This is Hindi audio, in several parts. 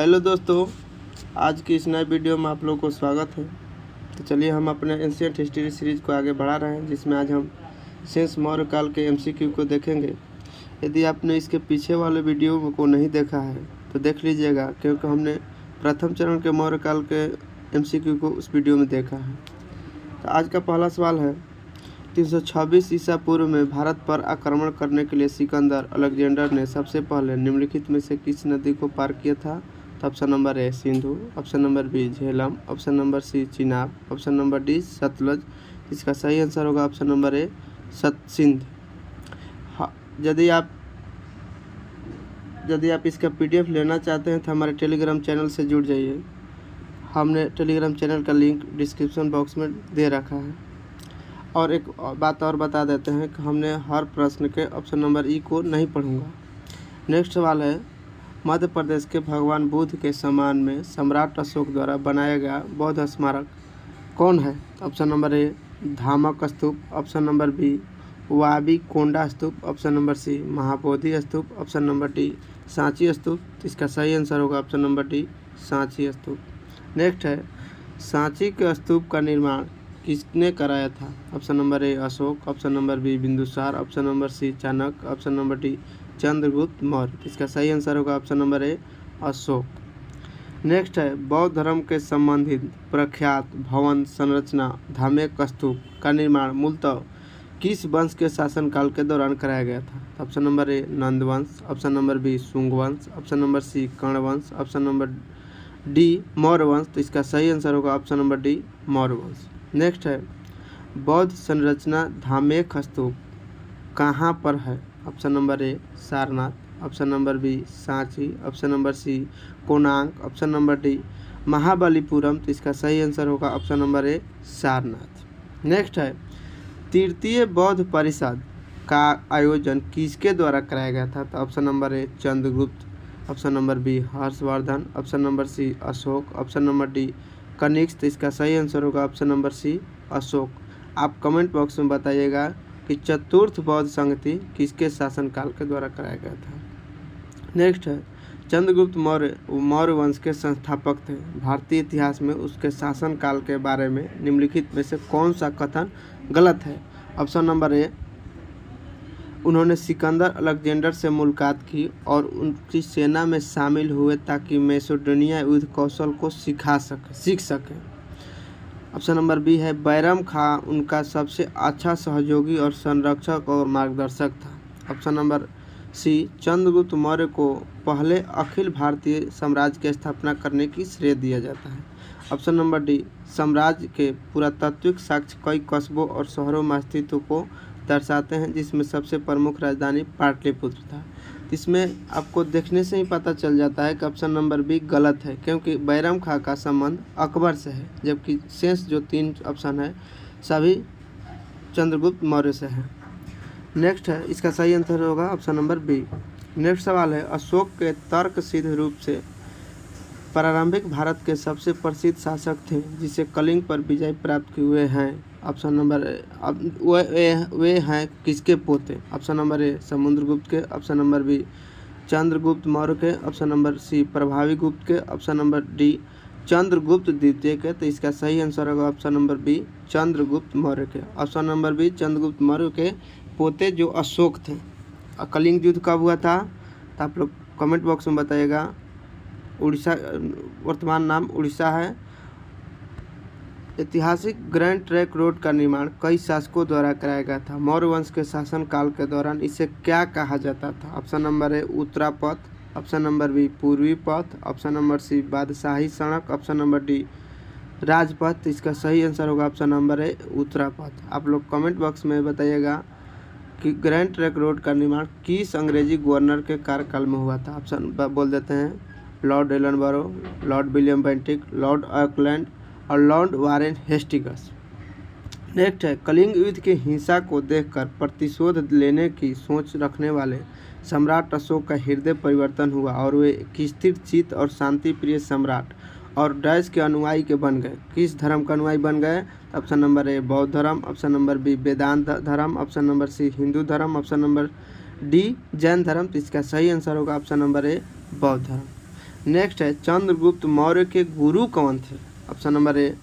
हेलो दोस्तों, आज की इस नए वीडियो में आप लोगों को स्वागत है। तो चलिए हम अपने एंशिएंट हिस्ट्री सीरीज़ को आगे बढ़ा रहे हैं, जिसमें आज हम शेष मौर्य काल के एमसीक्यू को देखेंगे। यदि आपने इसके पीछे वाले वीडियो को नहीं देखा है तो देख लीजिएगा, क्योंकि हमने प्रथम चरण के मौर्य काल के एमसीक्यू को उस वीडियो में देखा है। तो आज का पहला सवाल है, 326 ईसा पूर्व में भारत पर आक्रमण करने के लिए सिकंदर अलेक्जेंडर ने सबसे पहले निम्नलिखित में से किस नदी को पार किया था? तो option number A Sindhu, option number B Jhelum, option number C Chenab, option number D Sutlej. इसका सही आंसर होगा ऑप्शन नंबर ए सिंध। हाँ, यदि आप इसका पीडीएफ लेना चाहते हैं तो हमारे टेलीग्राम चैनल से जुड़ जाइए। हमने टेलीग्राम चैनल का लिंक डिस्क्रिप्शन बॉक्स में दे रखा है। और एक बात और बता देते हैं कि हमने हर प्रश्न के ऑप्शन नंबर ई को नहीं पढ़ूंगा। नेक्स्ट सवाल है, मध्य प्रदेश के भगवान बुद्ध के सम्मान में सम्राट अशोक द्वारा बनाया गया बौद्ध स्मारक कौन है? Option number A Dhamek Stupa, option number B Bavikonda Stupa, option number C Mahabodhi Stupa, option number D Sanchi Stupa. इसका सही आंसर होगा option number D Sanchi Stupa. Next है, सांची के स्तूप का निर्माण किसने कराया था? Option number A Ashoka, option number B Bindusara, option number C Chanakya, option number D Chandragupta Maurya. इसका सही आंसर होगा option number A Ashoka. Next है, बौद्ध धर्म के संबंधित प्रख्यात भवन संरचना धामेक स्तूप का निर्माण मूलतः किस वंश के शासनकाल के दौरान कराया गया था? ऑप्शन नंबर ए नंद वंश, ऑप्शन नंबर बी शुंग वंश, ऑप्शन नंबर सी कर्ण वंश, ऑप्शन नंबर डी मौर्य वंश। तो इसका सही आंसर होगा ऑप्शन नंबर डी मौर्य वंश। नेक्स्ट है, बौद्ध संरचना धामेक स्तूप कहाँ पर है? Option number A Sarnath, option number B Sanchi, option number C Konark, option number D Mahabalipuram. तो इसका सही आंसर होगा option number A Sarnath. Next है, तृतीय बौद्ध परिषद का आयोजन किसके द्वारा कराया गया था? तो option number A Chandragupta, option number B Harshavardhana, option number C Ashoka, option number D Kanishka. तो इसका सही आंसर होगा ऑप्शन नंबर सी अशोक। आप कमेंट बॉक्स में बताइएगा कि चतुर्थ बौद्ध संगति किसके शासनकाल के द्वारा कराया गया था। नेक्स्ट है, चंद्रगुप्त मौर्य वंश के संस्थापक थे। भारतीय इतिहास में उसके शासनकाल के बारे में निम्नलिखित में से कौन सा कथन गलत है? ऑप्शन नंबर ए उन्होंने सिकंदर अलेक्जेंडर से मुलाकात की और उनकी सेना में शामिल हुए ताकि मैसेडोनिया युद्ध कौशल को सीख सके। ऑप्शन नंबर बी है बैरम खां उनका सबसे अच्छा सहयोगी और संरक्षक और मार्गदर्शक था। Option number C Chandragupta Maurya को पहले अखिल भारतीय साम्राज्य की स्थापना करने की श्रेय दिया जाता है। ऑप्शन नंबर डी साम्राज्य के पुरातात्विक साक्ष्य कई कस्बों और शहरों में अस्तित्व को दर्शाते हैं, जिसमें सबसे प्रमुख राजधानी पाटलिपुत्र था। इसमें आपको देखने से ही पता चल जाता है कि ऑप्शन नंबर बी गलत है, क्योंकि बैरम खां का संबंध अकबर से है, जबकि शेष जो 3 ऑप्शन है सभी चंद्रगुप्त मौर्य से हैं। नेक्स्ट है, इसका सही आंसर होगा ऑप्शन नंबर बी। नेक्स्ट सवाल है, अशोक के तर्कसिद्ध रूप से प्रारंभिक भारत के सबसे प्रसिद्ध शासक थे जिसे कलिंग पर विजय प्राप्त हुए हैं। ऑप्शन नंबर वे हैं किसके पोते? ऑप्शन नंबर ए समुद्रगुप्त के, option number B Chandragupta Maurya के, ऑप्शन नंबर सी प्रभावी गुप्त के, ऑप्शन नंबर डी चंद्रगुप्त द्वितीय के। तो इसका सही आंसर होगा option number B Chandragupta Maurya के। Option number B Chandragupta Maurya के पोते जो अशोक थे। कलिंग युद्ध कब हुआ था? तो आप लोग कमेंट बॉक्स में बताइएगा। उड़ीसा, वर्तमान नाम उड़ीसा है। ऐतिहासिक ग्रैंड ट्रैंक रोड का निर्माण कई शासकों द्वारा कराया गया था। मौर्य वंश के शासनकाल के दौरान इसे क्या कहा जाता था? ऑप्शन नंबर ए उत्तरा पथ, ऑप्शन नंबर बी पूर्वी पथ, ऑप्शन नंबर सी बादशाही सड़क, ऑप्शन नंबर डी राजपथ। इसका सही आंसर होगा ऑप्शन नंबर ए उत्तरा पथ। आप लोग कमेंट बॉक्स में बताइएगा कि ग्रैंड ट्रैंक रोड का निर्माण किस अंग्रेजी गवर्नर के कार्यकाल में हुआ था? ऑप्शन बोल देते हैं, Lord Ellenborough, Lord William Bentinck, Lord Auckland और लॉर्ड वारेन हेस्टिंग्स। नेक्स्ट है, कलिंग युद्ध की हिंसा को देखकर प्रतिशोध लेने की सोच रखने वाले सम्राट अशोक का हृदय परिवर्तन हुआ और वे एक स्थिर चित्त और शांति प्रिय सम्राट और डैश के अनुयायी के बन गए। किस धर्म का अनुयायी बन गए? ऑप्शन नंबर ए बौद्ध धर्म, ऑप्शन नंबर बी वेदांत धर्म, ऑप्शन नंबर सी हिंदू धर्म, ऑप्शन नंबर डी जैन धर्म। तो इसका सही आंसर होगा ऑप्शन नंबर ए बौद्ध धर्म। नेक्स्ट है चंद्रगुप्त मौर्य के गुरु कौन थे? Option number A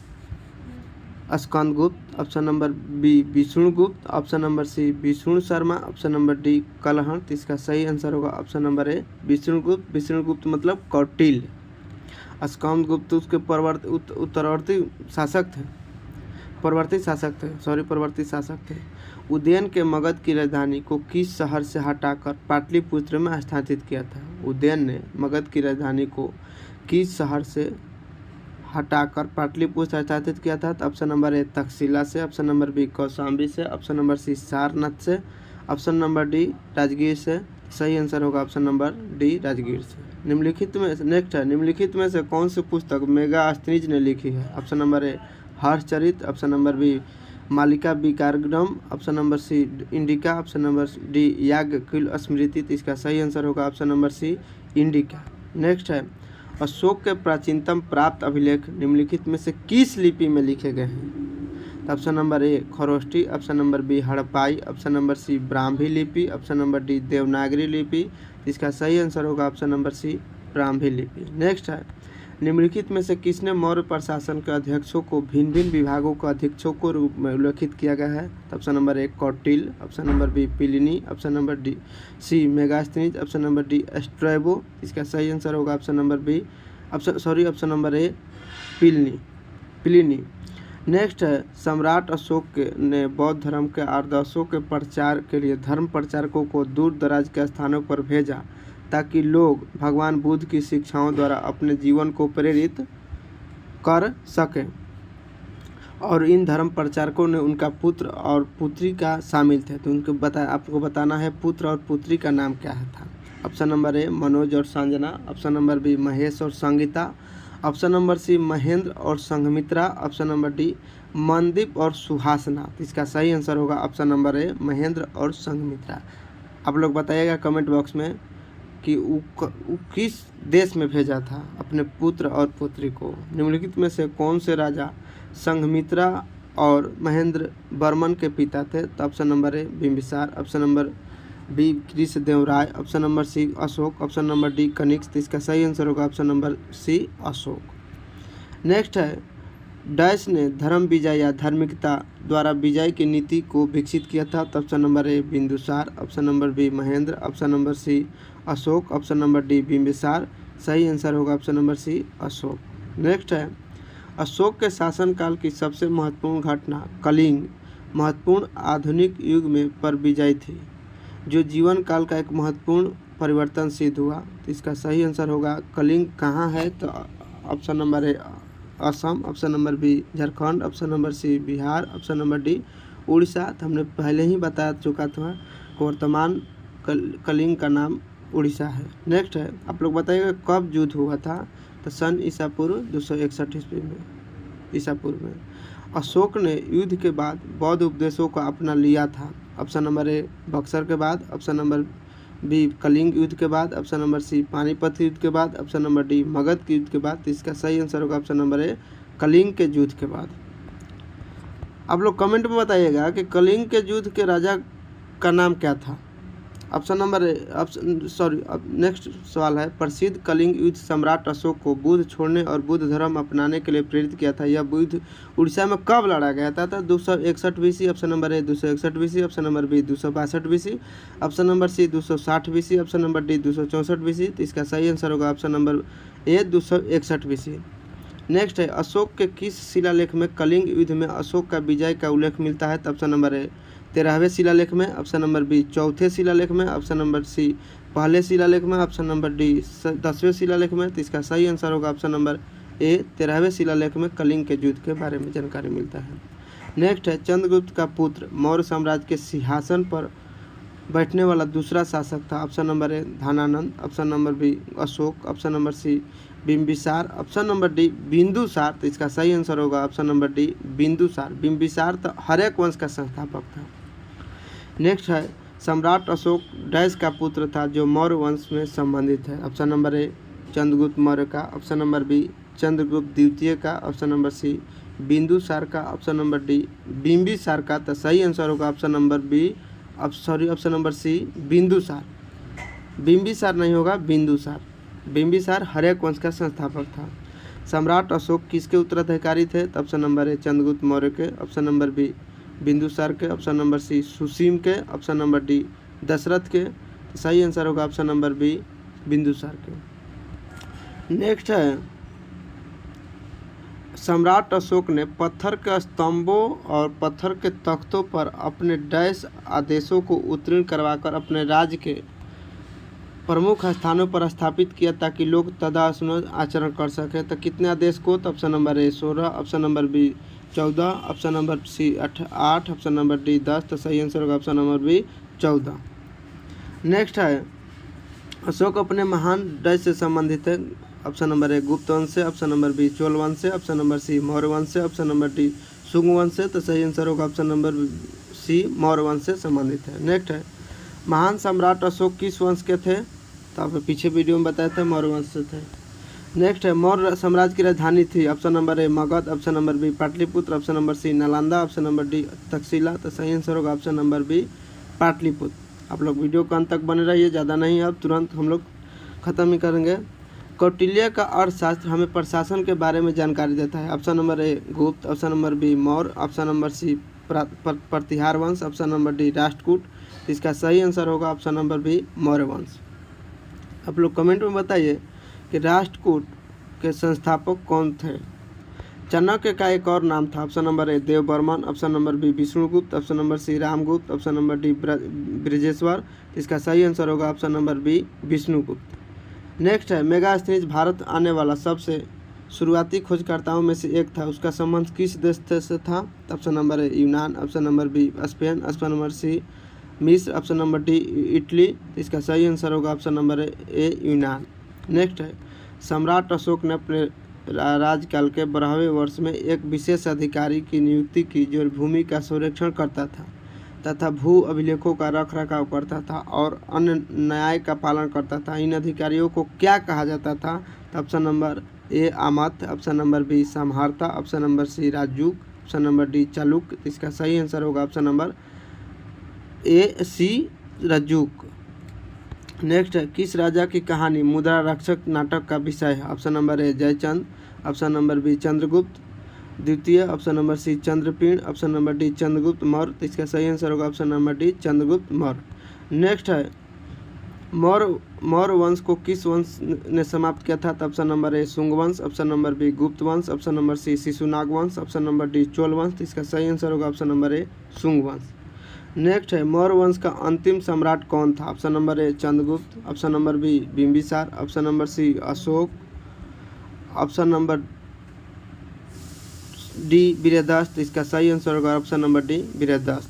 Skandagupta, option number B Vishnugupta, option number C Vishnu Sharma, option number D Kalhana. तो इसका सही आंसर होगा option number A Vishnugupta. Vishnugupta मतलब कौटिल्य। स्कंदगुप्त उसके उत्तरवर्ती शासक थे, परवर्ती शासक थे। उदयन के मगध की राजधानी को किस शहर से हटाकर पाटलिपुत्र में स्थानांतरित किया था? उदयन ने मगध की राजधानी को किस शहर से हटाकर पाटलिपुत्र स्थानांतरित किया था? तो ऑप्शन नंबर ए तक्षशिला से, ऑप्शन नंबर बी कौशाम्बी से, ऑप्शन नंबर सी सारनाथ से, ऑप्शन नंबर डी राजगीर से। सही आंसर होगा ऑप्शन नंबर डी राजगीर से। निम्नलिखित में नेक्स्ट है, निम्नलिखित में से कौन सी पुस्तक मेगास्थनीज ने लिखी है? Option number A Harshacharita, option number B Malavikagnimitram, option number C Indica, option number D Yajnavalkya Smriti. तो इसका सही आंसर होगा option number C Indica. Next है अशोक के प्राचीनतम प्राप्त अभिलेख निम्नलिखित में से किस लिपि में लिखे गए हैं? तो option number A Kharosthi, option number B हड़प्पाई, ऑप्शन नंबर सी ब्राह्मी लिपि, ऑप्शन नंबर डी देवनागरी लिपि। इसका सही आंसर होगा ऑप्शन नंबर सी ब्राह्मी लिपि। नेक्स्ट है निम्नलिखित में से किसने मौर्य प्रशासन के अध्यक्षों को भिन्न भिन्न विभागों के अध्यक्षों को रूप में उल्लेखित किया गया है? तो option number A Kautilya, option number B Pliny, option number D C Megasthenes, option number D Strabo. इसका सही आंसर होगा option number B option number A Pliny. Next है सम्राट अशोक ने बौद्ध धर्म के आदर्शों के प्रचार के लिए धर्म प्रचारकों को दूर दराज के स्थानों पर भेजा ताकि लोग भगवान बुद्ध की शिक्षाओं द्वारा अपने जीवन को प्रेरित कर सकें, और इन धर्म प्रचारकों ने उनका पुत्र और पुत्री का शामिल थे। तो आपको बताना है पुत्र और पुत्री का नाम क्या है था? ऑप्शन नंबर ए मनोज और Sanjana, option number B Mahesh और Sangeeta, option number C Mahendra और Sanghamitra, option number D Mandeep और सुहासना। इसका सही आंसर होगा ऑप्शन नंबर ए महेंद्र और संघमित्रा। आप लोग बताइएगा कमेंट बॉक्स में कि वो किस देश में भेजा था अपने पुत्र और पुत्री को। निम्नलिखित में से कौन से राजा संघमित्रा और महेंद्र वर्मन के पिता थे? तो option number A Bimbisara, option number B Krishnadevaraya, option number C Ashoka, option number D Kanishka. इसका सही आंसर होगा option number C Ashoka. Next है डैश ने धर्म विजय या धार्मिकता द्वारा विजय की नीति को विकसित किया था? तो option number A Bindusara, option number B Mahendra, option number C Ashoka, option number D Bimbisara. सही आंसर होगा option number C Ashoka. Next है अशोक के शासनकाल की सबसे महत्वपूर्ण घटना कलिंग महत्वपूर्ण आधुनिक युग में पर विजय थी, जो जीवन काल का एक महत्वपूर्ण परिवर्तन सिद्ध हुआ। तो इसका सही आंसर होगा कलिंग कहाँ है? तो option number A Assam, option number B Jharkhand, option number C Bihar, option number D Orissa. तो हमने पहले ही बता चुका था वर्तमान कलिंग का नाम उड़ीसा है। नेक्स्ट है आप लोग बताइएगा कब युद्ध हुआ था? तो सन ईसा पूर्व 261 ईस्वी में ईसा पूर्व में। अशोक ने युद्ध के बाद बौद्ध उपदेशों को अपना लिया था? ऑप्शन नंबर ए बक्सर के बाद, ऑप्शन नंबर बी कलिंग युद्ध के बाद, ऑप्शन नंबर सी पानीपत युद्ध के बाद, ऑप्शन नंबर डी मगध के युद्ध के बाद। तो इसका सही आंसर होगा ऑप्शन नंबर ए कलिंग के युद्ध के बाद। आप लोग कमेंट में बताइएगा कि कलिंग के युद्ध के राजा का नाम क्या था? ऑप्शन नंबर अब नेक्स्ट सवाल है प्रसिद्ध कलिंग युद्ध सम्राट अशोक को बुद्ध छोड़ने और बुद्ध धर्म अपनाने के लिए प्रेरित किया था। यह युद्ध उड़ीसा में कब लड़ा गया था? 261 BC, option number A 261 BC, option number B 262 BC, option number C 260 BC, option number D 264 BC। तो इसका सही आंसर होगा option number A 261 BC। Next है अशोक के किस शिलालेख में कलिंग युद्ध में अशोक का विजय का उल्लेख मिलता है? तो ऑप्शन नंबर ए 13वें शिलालेख में, ऑप्शन नंबर बी 4थे शिलालेख में, ऑप्शन नंबर सी पहले शिलालेख में, ऑप्शन नंबर डी 10वें शिलालेख में। तो इसका सही आंसर होगा ऑप्शन नंबर ए 13वें शिलालेख में कलिंग के युद्ध के बारे में जानकारी मिलता है। नेक्स्ट है चंद्रगुप्त का पुत्र मौर्य साम्राज्य के सिंहासन पर बैठने वाला दूसरा शासक था? Option number A Dhanananda, option number B Ashoka, option number C Bimbisara, option number D Bindusara. तो इसका सही आंसर होगा option number D Bindusara. Bimbisara तो हर्यक वंश का संस्थापक था। नेक्स्ट है सम्राट अशोक डैश का पुत्र था जो मौर्य वंश में संबंधित है? Option number A Chandragupta Maurya का, ऑप्शन नंबर बी चंद्रगुप्त द्वितीय का, ऑप्शन नंबर सी बिंदुसार का, ऑप्शन नंबर डी बिंबिसार का। तो सही आंसर होगा option number B option number C Bindusara. Bimbisara नहीं होगा बिंदुसार। बिंबिसार हर्यक वंश का संस्थापक था। सम्राट अशोक किसके उत्तराधिकारी थे? तो option number A Chandragupta Maurya के, ऑप्शन नंबर बी बिंदुसार के, ऑप्शन नंबर सी सुसीम के, ऑप्शन नंबर डी दशरथ के। तो सही आंसर होगा ऑप्शन नंबर बी बिंदुसार के। नेक्स्ट है, सम्राट अशोक ने पत्थर के स्तंभों और पत्थर के तख्तों पर अपने डैश आदेशों को उत्तीर्ण करवाकर अपने राज्य के प्रमुख स्थानों पर स्थापित किया ताकि लोग तदनुसार आचरण कर सके। तो कितने आदेश को? तो option number A 16, option number B 14, option number C 8, option number D 10। तो सही आंसर होगा ऑप्शन नंबर बी 14। नेक्स्ट है, अशोक अपने महान डैश से संबंधित है। ऑप्शन नंबर ए गुप्त वंश से, ऑप्शन नंबर बी चोल वंश से, ऑप्शन नंबर सी मौर्य वंश से, ऑप्शन नंबर डी शुंग वंश से। तो सही आंसर होगा ऑप्शन नंबर सी मौर्य वंश से संबंधित है। नेक्स्ट है, महान सम्राट अशोक किस वंश के थे? तो आप पीछे वीडियो में बताए थे मौर्य वंश से थे। नेक्स्ट है, मौर्य साम्राज्य की राजधानी थी। Option number A Magadha, option number B Pataliputra, option number C Nalanda, option number D Taxila. तो सही आंसर होगा ऑप्शन नंबर बी पाटलिपुत्र। आप लोग वीडियो को अंत तक बने रहिए, ज़्यादा नहीं, अब तुरंत हम लोग खत्म ही करेंगे। कौटिल्य का अर्थशास्त्र हमें प्रशासन के बारे में जानकारी देता है। Option number A Gupta, option number B Maurya, option number C Pratihara वंश, ऑप्शन नंबर डी राष्ट्रकूट। इसका सही आंसर होगा ऑप्शन नंबर बी मौर्य वंश। आप लोग कमेंट में बताइए कि राष्ट्रकूट के संस्थापक कौन थे? चाणक्य का एक और नाम था। Option number A Devavarman, option number B Vishnugupta, option number C Ramagupta, option number D Brijeshwar. इसका सही आंसर होगा option number B Vishnugupta. Next है, मेगास्थनीज भारत आने वाला सबसे शुरुआती खोजकर्ताओं में से एक था। उसका संबंध किस देश से था? ऑप्शन नंबर ए यूनान, option number B Spain, option number C मिस्र, ऑप्शन नंबर डी इटली। इसका सही आंसर होगा ऑप्शन नंबर ए यूनान। नेक्स्ट है, सम्राट अशोक ने अपने राजकाल के 12वें वर्ष में एक विशेष अधिकारी की नियुक्ति की जो भूमि का संरक्षण करता था तथा भू अभिलेखों का रख रखाव करता था और अन्य न्याय का पालन करता था। इन अधिकारियों को क्या कहा जाता था? ऑप्शन नंबर ए आमत, ऑप्शन नंबर बी समहर्ता, ऑप्शन नंबर सी राजूक, ऑप्शन नंबर डी चालुक्य। इसका सही आंसर होगा ऑप्शन नंबर ए सी राजूक। नेक्स्ट है, किस राजा की कहानी मुद्रा रक्षक नाटक का विषय है? Option number A Jaichand, option number B Chandragupta द्वितीय, ऑप्शन नंबर सी चंद्रपीण, option number D Chandragupta Maurya. तो इसका सही आंसर होगा option number D Chandragupta Maurya. Next है, मौर्य वंश को किस वंश ने समाप्त किया था? ऑप्शन नंबर ए शुंग वंश, ऑप्शन नंबर बी गुप्त वंश, ऑप्शन नंबर सी शिशुनाग वंश, ऑप्शन नंबर डी चोल वंश। तो इसका सही आंसर होगा ऑप्शन नंबर ए शुंग वंश। नेक्स्ट है, मौर्य वंश का अंतिम सम्राट कौन था? Option number A Chandragupta, option number B Bimbisara, option number C Ashoka, option number D Virdas. इसका सही आंसर होगा ऑप्शन नंबर डी वीरदास।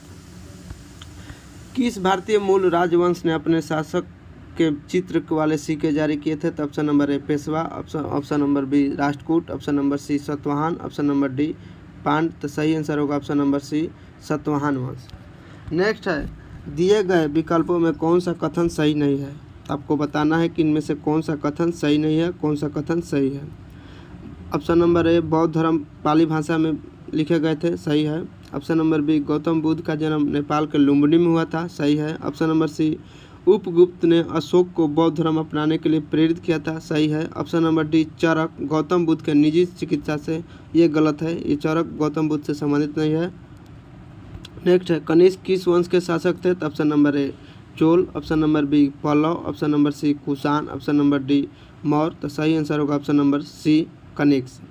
किस भारतीय मूल राजवंश ने अपने शासक के चित्र वाले सिक्के जारी किए थे? तो option number A Peshwa, option number B Rashtrakuta, option number C Satavahana, option number D पांड। तो सही आंसर होगा ऑप्शन नंबर सी सातवाहन वंश। नेक्स्ट है, दिए गए विकल्पों में कौन सा कथन सही नहीं है? आपको बताना है कि इनमें से कौन सा कथन सही नहीं है, कौन सा कथन सही है। ऑप्शन नंबर ए बौद्ध धर्म पाली भाषा में लिखे गए थे, सही है। Option number B Gautam Buddha का जन्म नेपाल के लुम्बिनी में हुआ था, सही है। ऑप्शन नंबर सी उपगुप्त ने अशोक को बौद्ध धर्म अपनाने के लिए प्रेरित किया था, सही है। ऑप्शन नंबर डी चरक गौतम बुद्ध के निजी चिकित्सा से, ये गलत है, ये चरक गौतम बुद्ध से संबंधित नहीं है। नेक्स्ट है, कनिष्क किस वंश के शासक थे? तो option number A Chola, option number B Pallava, option number C Kushan, option number D Maurya. तो सही आंसर होगा option number C Kanishka.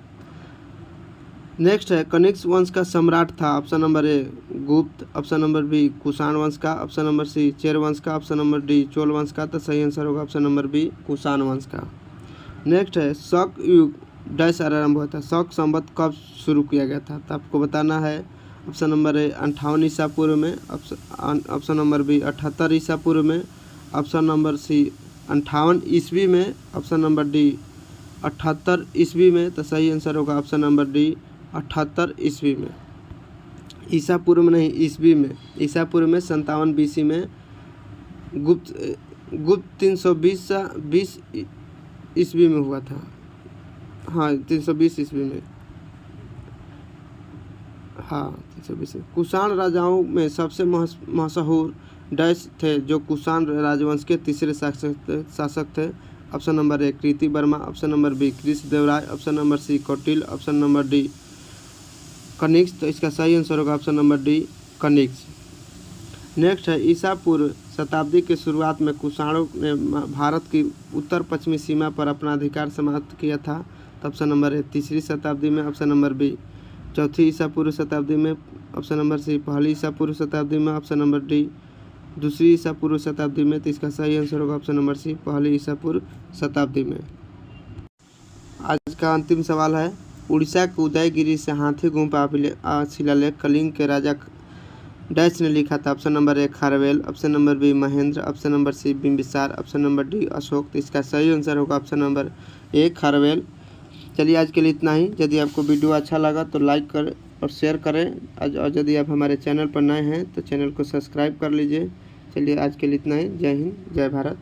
Next है, कनिष्क वंश का सम्राट था। Option number A Gupta, option number B Kushan वंश का, ऑप्शन नंबर सी चेर वंश का, ऑप्शन नंबर डी चोल वंश का। तो सही आंसर होगा ऑप्शन नंबर बी कुषाण वंश का। नेक्स्ट है, शक युग डैश आरंभ हुआ था, शक संवत कब शुरू किया गया था? तो आपको बताना है। ऑप्शन नंबर ए 58 ईसा पूर्व में, ऑप्शन नंबर बी 78 ईसा पूर्व में, ऑप्शन नंबर सी 58 ईस्वी में, ऑप्शन नंबर डी 78 ईस्वी में। तो सही आंसर होगा ऑप्शन नंबर डी 78 ईस्वी में। ईसा पूर्व में नहीं, ईस्वी में। ईसा पूर्व में 57 BC में, गुप्त 320 ईस्वी में हुआ था। हाँ 320 ईस्वी में, हाँ 320। कुषाण राजाओं में सबसे मशहूर डैश थे जो कुषाण राजवंश के तीसरे शासक थे? Option number A Kirti Varma, option number B Krishna Devaraya, option number C Kautilya, option number D Kanishka. तो इसका सही आंसर होगा option number D Kanishka. Next है ईसा पूर्व शताब्दी के शुरुआत में कुषाणों ने भारत की उत्तर पश्चिमी सीमा पर अपना अधिकार समाप्त किया था। तो ऑप्शन नंबर ए तीसरी शताब्दी में, ऑप्शन नंबर बी चौथी ईसा पूर्व शताब्दी में, ऑप्शन नंबर सी पहली ईसा पूर्व शताब्दी में, ऑप्शन नंबर डी दूसरी ईसा पूर्व शताब्दी में। तो इसका सही आंसर होगा ऑप्शन नंबर सी पहली ईसा पूर्व शताब्दी में। आज का अंतिम सवाल है उड़ीसा के उदयगिरी से हाथी गुम्फा शिलालेख कलिंग के राजा डैश ने लिखा था। Option number A Kharavela, option number B Mahendra, option number C Bimbisara, option number D Ashoka. तो इसका सही आंसर होगा ऑप्शन नंबर ए खारवेल। चलिए आज के लिए इतना ही। यदि आपको वीडियो अच्छा लगा तो लाइक करें और शेयर करें, और यदि आप हमारे चैनल पर नए हैं तो चैनल को सब्सक्राइब कर लीजिए। चलिए आज के लिए इतना ही। जय हिंद, जय भारत।